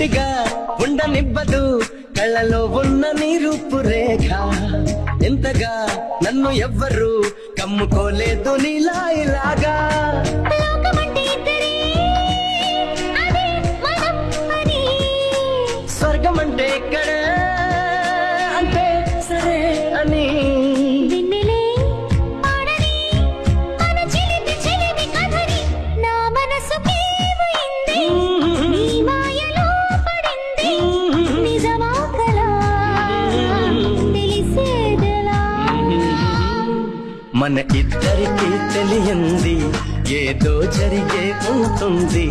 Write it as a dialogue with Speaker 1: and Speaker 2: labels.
Speaker 1: ఒంటిగా ఉండనివ్వదు కళ్ళలో ఉన్న నీ రూపురేఖ ఎంతగా నన్ను ఎవ్వరు కమ్ముకోలేదు నీలా ఇలాగా స్వర్గం అంటే ఎక్కడ అంటే సరే అని మన ఇద్దరికి తెలియంది ఏదో జరిగే ఉంటుంది